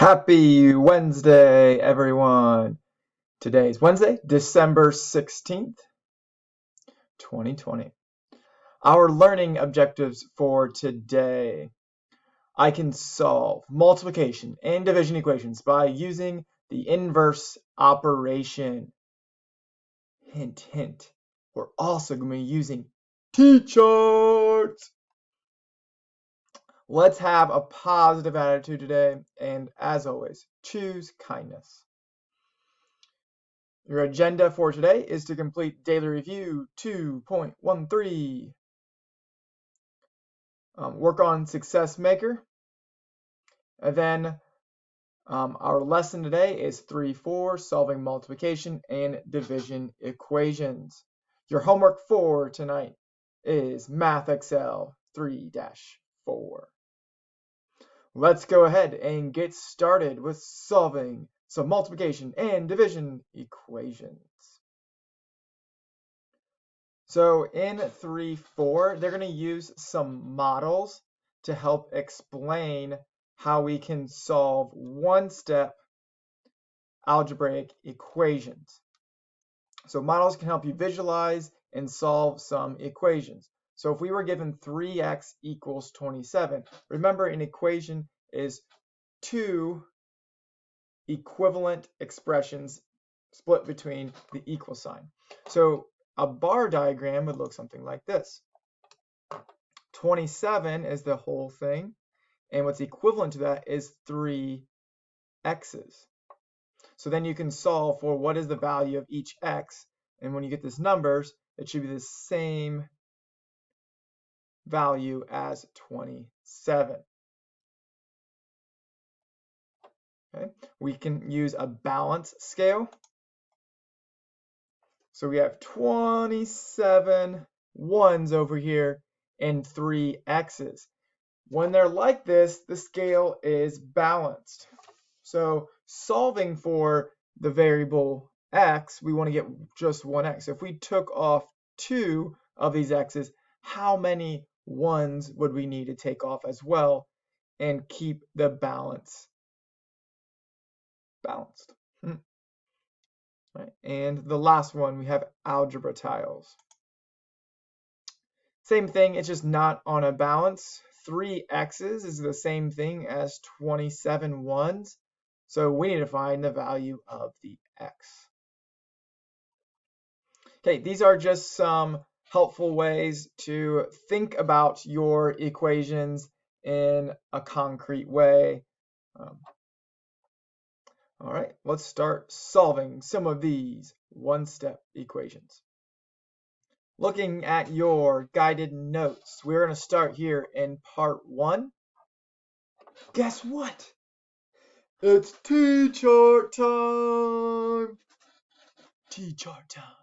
Happy Wednesday, everyone. Today's Wednesday, December 16th, 2020. Our learning objectives for today. I can solve multiplication and division equations by using the inverse operation. Hint, hint. We're also going to be using T-charts. Let's have a positive attitude today, and as always, choose kindness. Your agenda for today is to complete Daily Review 2.13, work on Success Maker, and then our lesson today is 3-4, solving multiplication and division equations. Your homework for tonight is Math Excel 3-4. Let's go ahead and get started with solving some multiplication and division equations. So in 3-4, they're going to use some models to help explain how we can solve one-step algebraic equations. So models can help you visualize and solve some equations. So if we were given 3x equals 27, remember an equation is two equivalent expressions split between the equal sign. So a bar diagram would look something like this. 27 is the whole thing, and what's equivalent to that is 3 x's. So then you can solve for what is the value of each x, and when you get these numbers, it should be the same value as 27. Okay, we can use a balance scale. So we have 27 ones over here and 3 x's. When they're like this, the scale is balanced. So solving for the variable x, we want to get just one x. So if we took off 2 of these x's, how many ones would we need to take off as well and keep the balance balanced? Right. And the last one, we have algebra tiles. Same thing, it's just not on a balance. 3 x's is the same thing as 27 ones. So we need to find the value of the x. Okay, these are just some helpful ways to think about your equations in a concrete way. All right, let's start solving some of these one-step equations. Looking at your guided notes, we're going to start here in part 1. Guess what? It's T-chart time! T-chart time.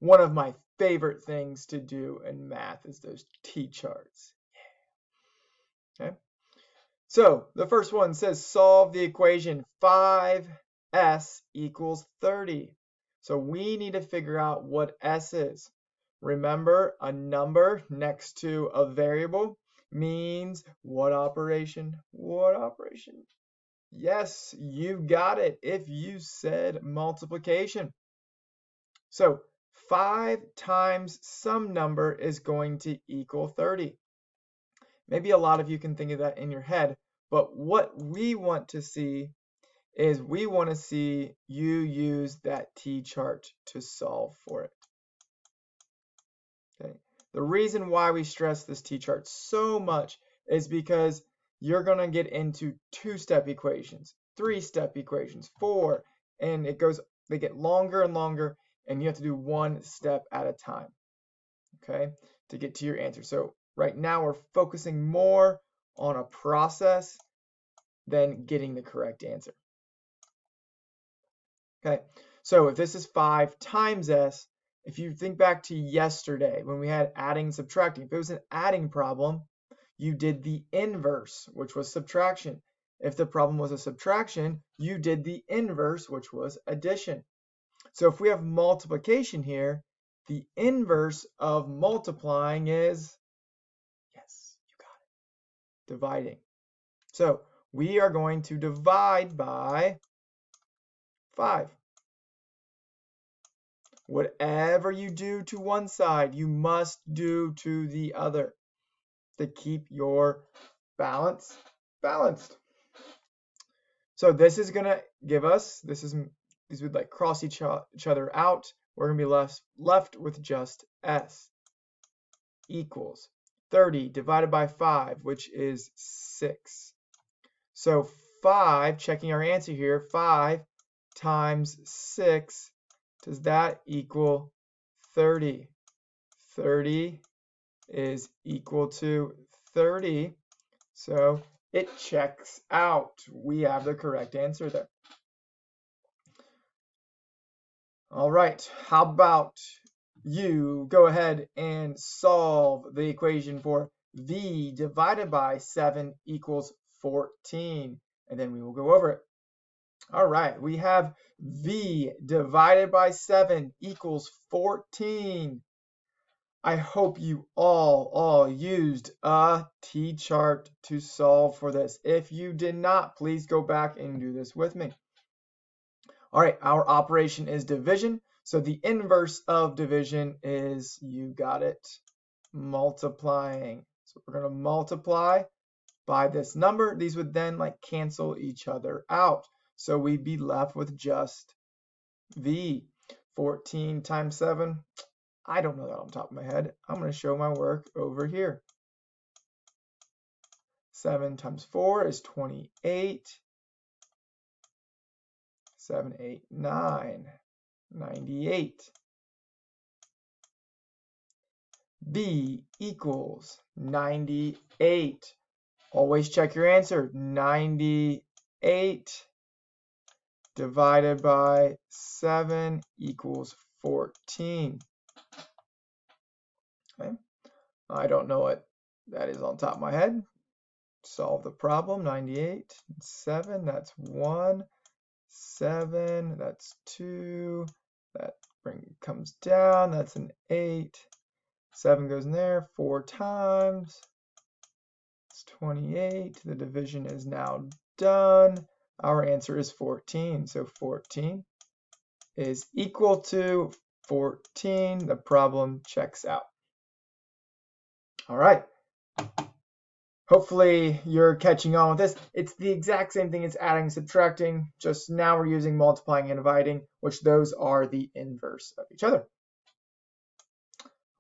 One of my favorite things to do in math is those T-charts. Yeah. Okay. So the first one says solve the equation 5s equals 30. So we need to figure out what s is. Remember, a number next to a variable means what operation? What operation? Yes, you got it if you said multiplication. So 5 times some number is going to equal 30. Maybe a lot of you can think of that in your head, but what we want to see is we want to see you use that T-chart to solve for it. Okay. The reason why we stress this T-chart so much is because you're going to get into 2-step equations, 3-step equations, 4, and they get longer and longer, and you have to do 1 step at a time, okay, to get to your answer. So right now we're focusing more on a process than getting the correct answer. Okay, so if this is 5 times s, if you think back to yesterday when we had adding and subtracting, if it was an adding problem, you did the inverse, which was subtraction. If the problem was a subtraction, you did the inverse, which was addition. So if we have multiplication here, the inverse of multiplying is, yes, you got it, dividing. So we are going to divide by 5. Whatever you do to one side, you must do to the other to keep your balance balanced. So this is going to give us, these would like cross each other out. We're going to be left with just S equals 30 divided by 5, which is 6. So 5, checking our answer here, 5 times 6, does that equal 30? 30 is equal to 30. So it checks out. We have the correct answer there. All right, how about you go ahead and solve the equation for v divided by 7 equals 14, and then we will go over it. All right, we have v divided by 7 equals 14. I hope you all used a T-chart to solve for this. If you did not, please go back and do this with me. All right, our operation is division. So the inverse of division is, you got it, multiplying. So we're going to multiply by this number. These would then like cancel each other out. So we'd be left with just v. 14 times 7. I don't know that on top of my head. I'm going to show my work over here. 7 times 4 is 28. 7, 8, 9, 98. B equals 98. Always check your answer. 98 divided by 7 equals 14. Okay. I don't know what that is on top of my head. Solve the problem. 98, 7, that's 1. 7, that's 2, that comes down, that's an 8, 7 goes in there 4 times, it's 28, the division is now done. Our answer is 14, so 14 is equal to 14. The problem checks out. All right. Hopefully you're catching on with this. It's the exact same thing as adding and subtracting, just now we're using multiplying and dividing, which those are the inverse of each other.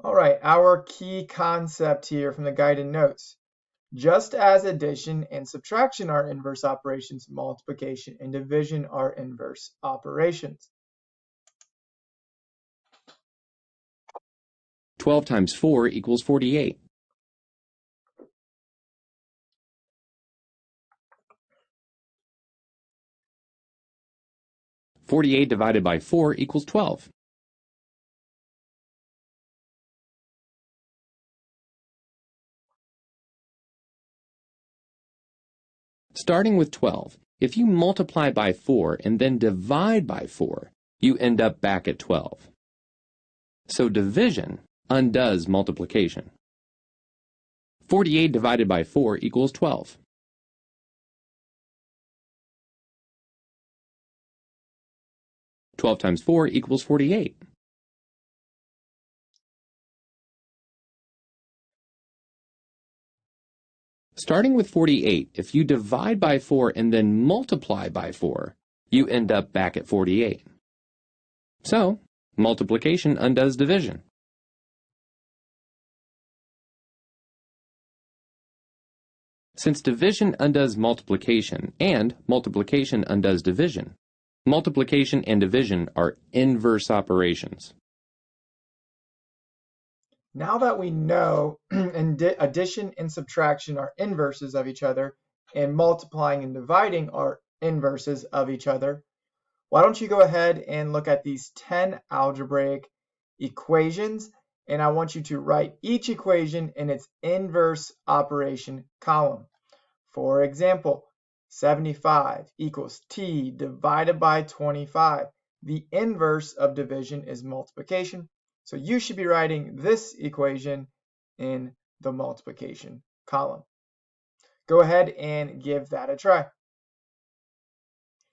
All right, our key concept here from the guided notes. Just as addition and subtraction are inverse operations, multiplication and division are inverse operations. 12 times 4 equals 48. 48 divided by 4 equals 12. Starting with 12, if you multiply by 4 and then divide by 4, you end up back at 12. So division undoes multiplication. 48 divided by 4 equals 12. 12 times 4 equals 48. Starting with 48, if you divide by 4 and then multiply by 4, you end up back at 48. So, multiplication undoes division. Since division undoes multiplication and multiplication undoes division, multiplication and division are inverse operations. Now that we know addition and subtraction are inverses of each other and multiplying and dividing are inverses of each other, why don't you go ahead and look at these 10 algebraic equations, and I want you to write each equation in its inverse operation column. For example, 75 equals t divided by 25. The inverse of division is multiplication. So you should be writing this equation in the multiplication column. Go ahead and give that a try.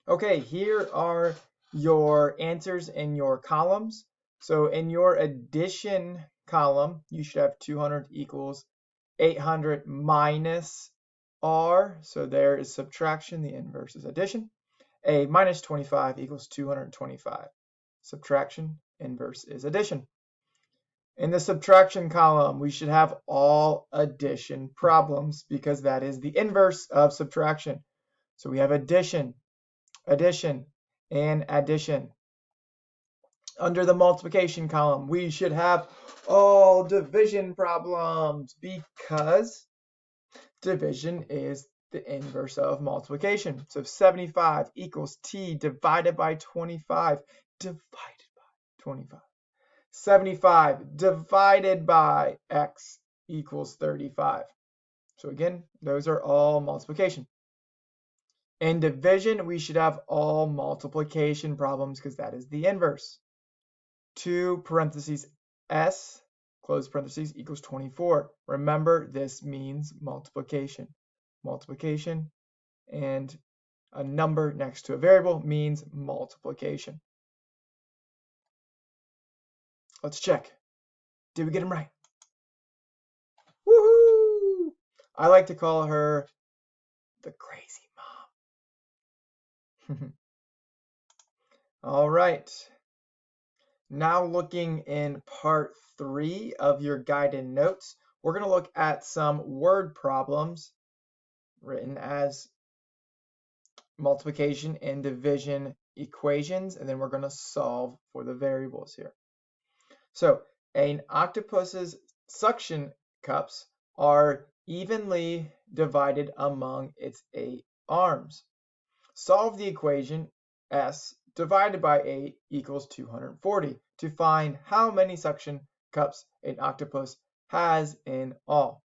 Okay, here are your answers in your columns. So in your addition column, you should have 200 equals 800 minus r. So there is subtraction. The inverse is addition. A minus 25 equals 225. Subtraction. Inverse is addition. In the subtraction column, we should have all addition problems because that is the inverse of subtraction. So we have addition, addition, and addition. Under the multiplication column, we should have all division problems because division is the inverse of multiplication. So 75 equals t divided by 25 divided by 25. 75 divided by x equals 35. So again, those are all multiplication. In division, we should have all multiplication problems because that is the inverse. 2 parentheses s, close parentheses, equals 24. Remember, this means multiplication. Multiplication and a number next to a variable means multiplication. Let's check. Did we get them right? Woohoo! I like to call her the crazy mom. All right. Now looking in part 3 of your guided notes, we're going to look at some word problems written as multiplication and division equations, and then we're going to solve for the variables here. So an octopus's suction cups are evenly divided among its 8 arms. Solve the equation S divided by 8 equals 240 to find how many suction cups an octopus has in all.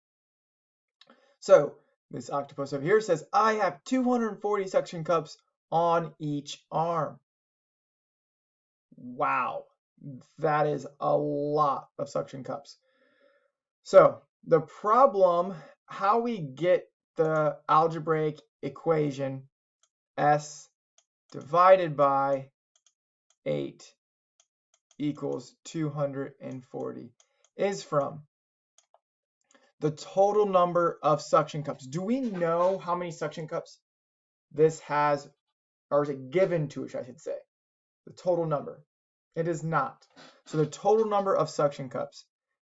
So this octopus over here says, I have 240 suction cups on each arm. Wow, that is a lot of suction cups. So the problem, how we get the algebraic equation S divided by 8 equals 240 is from the total number of suction cups. Do we know how many suction cups this has, or is it given to us, I should say? The total number. It is not. So the total number of suction cups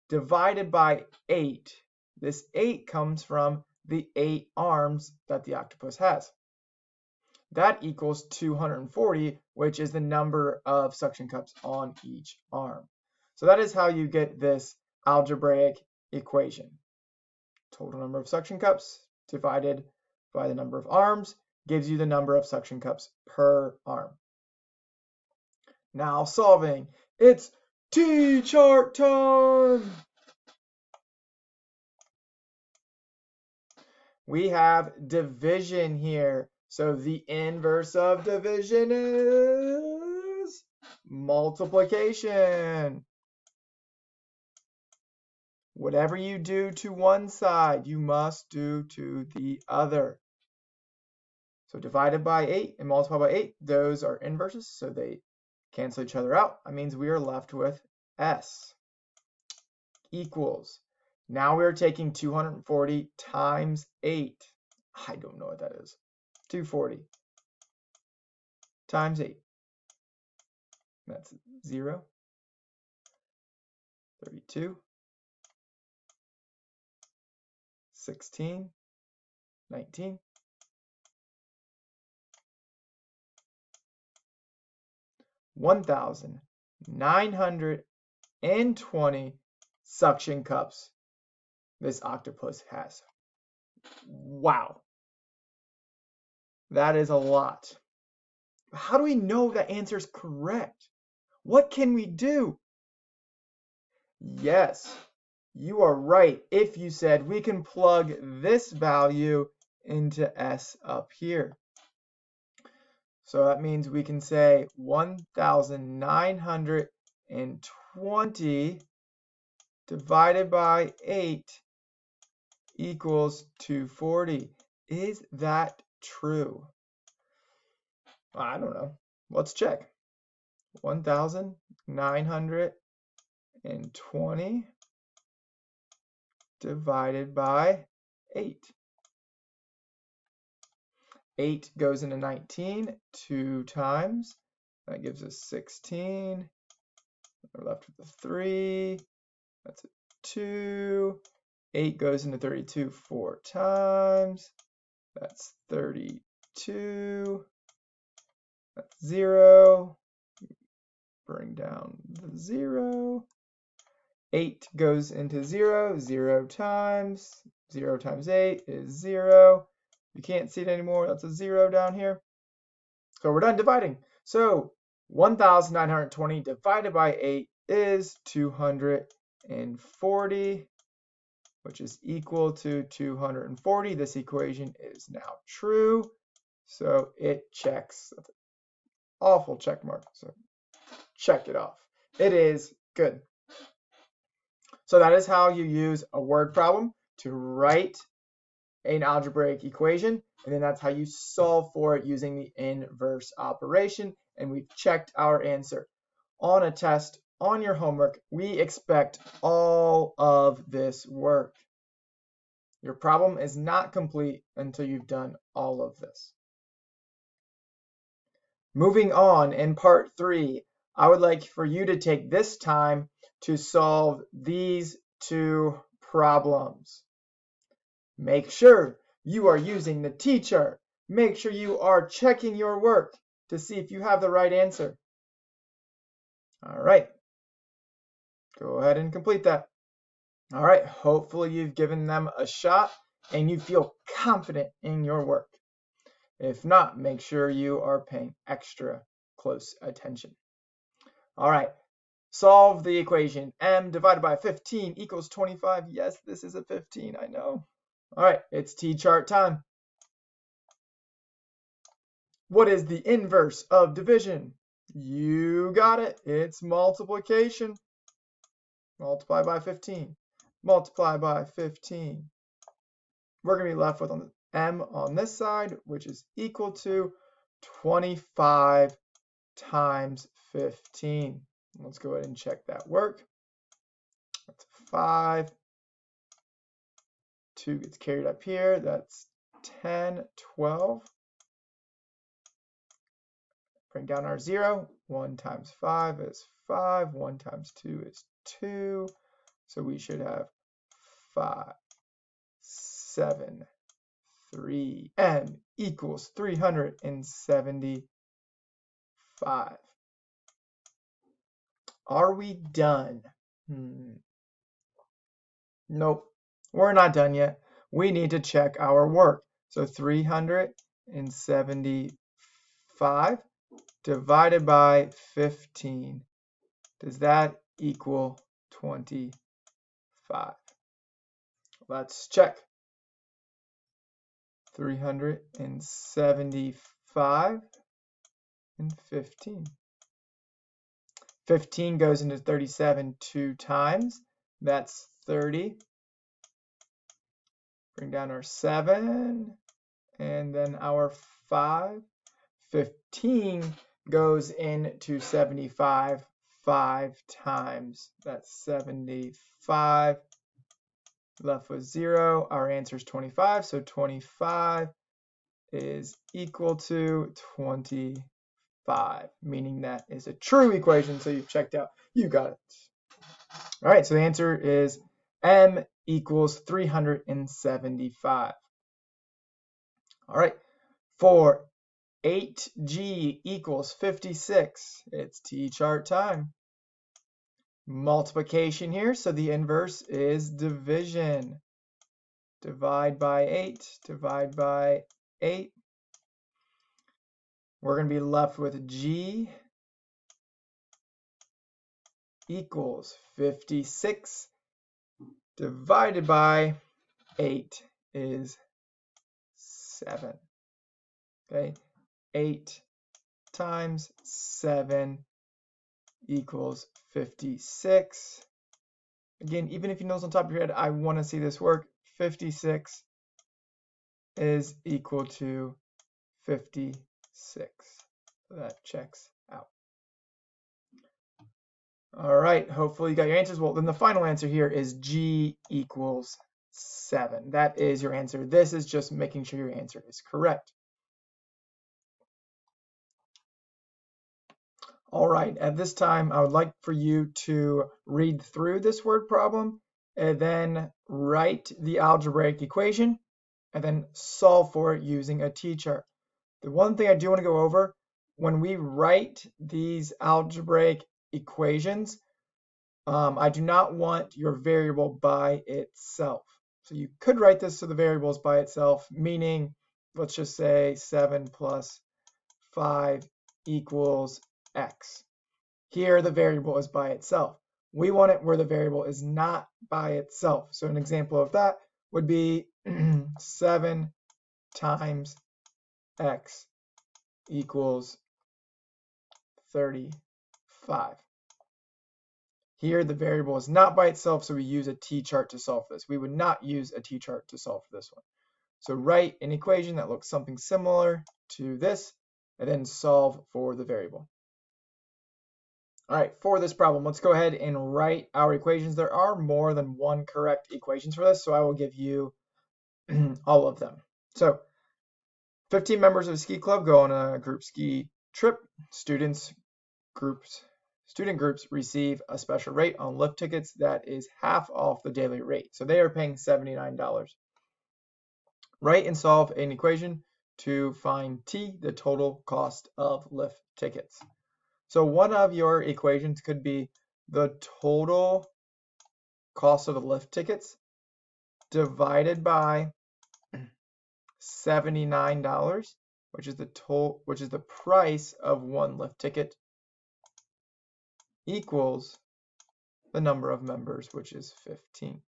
divided by 8, this 8 comes from the 8 arms that the octopus has. That equals 240, which is the number of suction cups on each arm. So that is how you get this algebraic equation. Total number of suction cups divided by the number of arms gives you the number of suction cups per arm. Now solving. It's T-chart time! We have division here. So the inverse of division is multiplication. Whatever you do to one side, you must do to the other. So divided by 8 and multiplied by 8, those are inverses, so they cancel each other out. That means we are left with S equals. Now we're taking 240 times 8. I don't know what that is. 240 times 8. That's 0. 32. 16. 19. 1,920 suction cups this octopus has. Wow. That is a lot. How do we know that answer is correct? What can we do? Yes, you are right if you said we can plug this value into S up here. So that means we can say 1,920 divided by 8 equals 240. Is that true? I don't know. Let's check. 1,920 divided by 8. 8 goes into 19 2 times. That gives us 16. We're left with a 3. That's a 2. 8 goes into 32 4 times. That's 32. That's 0. Bring down the 0. 8 goes into 0. 0 times 8 is 0. You can't see it anymore. That's a 0 down here. So we're done dividing. So 1,920 divided by 8 is 240, which is equal to 240. This equation is now true. So it checks. That's an awful check mark. So check it off. It is good. So that is how you use a word problem to write an algebraic equation, and then that's how you solve for it using the inverse operation, and we've checked our answer. On a test, on your homework, we expect all of this work. Your problem is not complete until you've done all of this. Moving on, in part 3, I would like for you to take this time to solve these two problems. Make sure you are using the T-chart. Make sure you are checking your work to see if you have the right answer. All right. Go ahead and complete that. All right. Hopefully you've given them a shot and you feel confident in your work. If not, make sure you are paying extra close attention. All right. Solve the equation. M divided by 15 equals 25. Yes, this is a 15, I know. All right, it's T-chart time. What is the inverse of division? You got it. It's multiplication. Multiply by 15. Multiply by 15. We're going to be left with M on this side, which is equal to 25 times 15. Let's go ahead and check that work. That's 5. 2 gets carried up here. That's 10, 12. Bring down our 0. 1 times 5 is 5. 1 times 2 is 2. So we should have 5, 7, 3. M equals 375. Are we done? Nope, we're not done yet. We need to check our work. So 375 divided by 15. Does that equal 25? Let's check. 375 and 15. 15 goes into 37 2 times. That's 30. Bring down our 7 and then our 5. 15 goes into 75 5 times. That's 75. Left with 0. Our answer is 25. So 25 is equal to 25, meaning that is a true equation. So you've checked out. You got it. All right. So the answer is M equals 375. All right. For 8G equals 56. It's T-chart time. Multiplication here, so the inverse is division. Divide by 8, divide by 8. We're going to be left with G equals 56 divided by 8 is 7. Okay, 8 times 7 equals 56. Again, even if you know it's on top of your head, I want to see this work. 56 is equal to 56. So that checks out. All right, hopefully you got your answers. Well, then the final answer here is G equals 7. That is your answer. This is just making sure your answer is correct. All right, at this time, I would like for you to read through this word problem and then write the algebraic equation and then solve for it using a T-chart. The one thing I do want to go over, when we write these algebraic equations, I do not want your variable by itself. So you could write this so the variable is by itself, meaning, let's just say 7 plus 5 equals x. Here the variable is by itself. We want it where the variable is not by itself. So an example of that would be 7 times x equals 35. Here the variable is not by itself, so we use a T-chart to solve this. We would not use a T-chart to solve for this one. So write an equation that looks something similar to this, and then solve for the variable. All right, for this problem, let's go ahead and write our equations. There are more than one correct equations for this, so I will give you all of them. So 15 members of a ski club go on a group ski trip. Student groups receive a special rate on lift tickets that is half off the daily rate. So they are paying $79. Write and solve an equation to find T, the total cost of lift tickets. So one of your equations could be the total cost of the lift tickets divided by $79, which is the price of one lift ticket, equals the number of members, which is 15.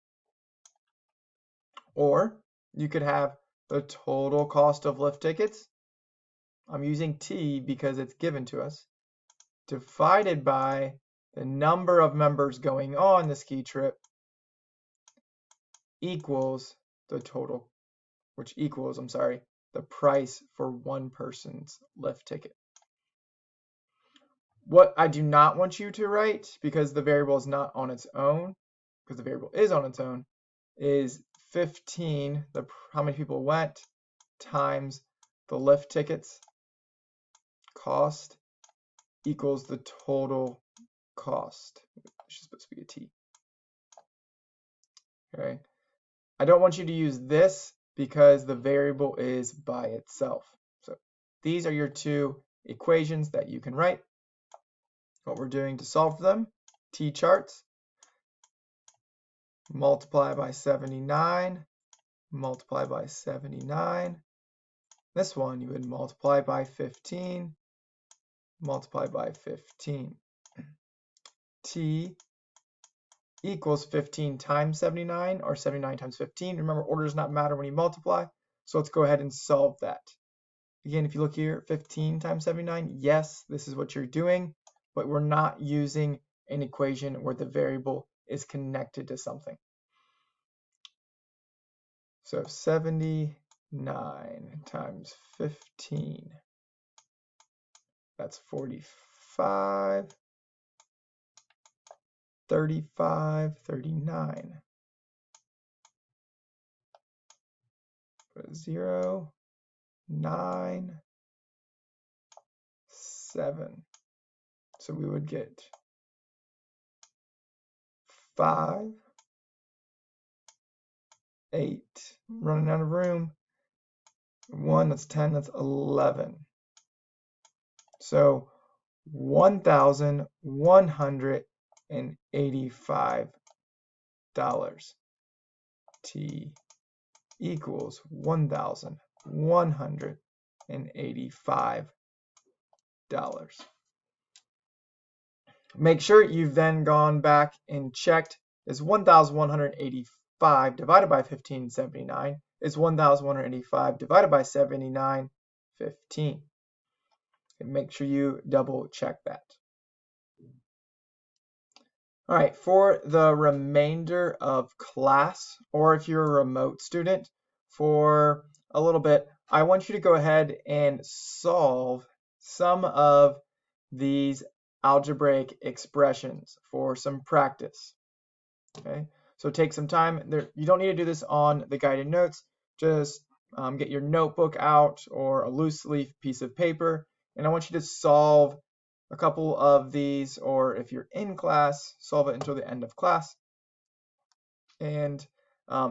Or you could have the total cost of lift tickets, I'm using T because it's given to us, divided by the number of members going on the ski trip, equals the total, which equals, the price for one person's lift ticket. What I do not want you to write, because the variable is not on its own, because the variable is on its own, is 15, how many people went, times the lift tickets cost, equals the total cost, which is supposed to be a T. Okay. I don't want you to use this because the variable is by itself. So these are your two equations that you can write. What we're doing to solve for them, T-charts, multiply by 79, multiply by 79. This one you would multiply by 15, multiply by 15. T equals 15 times 79, or 79 times 15. Remember, order does not matter when you multiply, so let's go ahead and solve that. Again, if you look here, 15 times 79, yes, this is what you're doing, but we're not using an equation where the variable is connected to something. So 79 times 15, that's 45, 35, 39. Put 0, 9, 7. So we would get 5, 8, running out of room, 1, that's 10, that's 11. So $1,185. T equals $1,185. Make sure you've then gone back and checked, is 1,185 divided by 1579 is 1,185 divided by 7915. And make sure you double check that. All right, for the remainder of class, or if you're a remote student, for a little bit, I want you to go ahead and solve some of these algebraic expressions for some practice. Okay, so take some time. You don't need to do this on the guided notes. Just get your notebook out or a loose leaf piece of paper, and I want you to solve a couple of these, or if you're in class, solve it until the end of class. And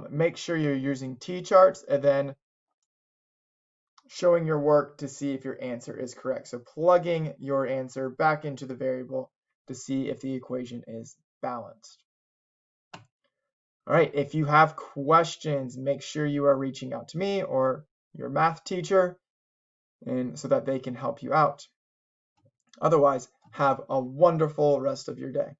make sure you're using T-charts and then showing your work to see if your answer is correct. So plugging your answer back into the variable to see if the equation is balanced. All right, if you have questions, make sure you are reaching out to me or your math teacher, and so that they can help you out. Otherwise, have a wonderful rest of your day.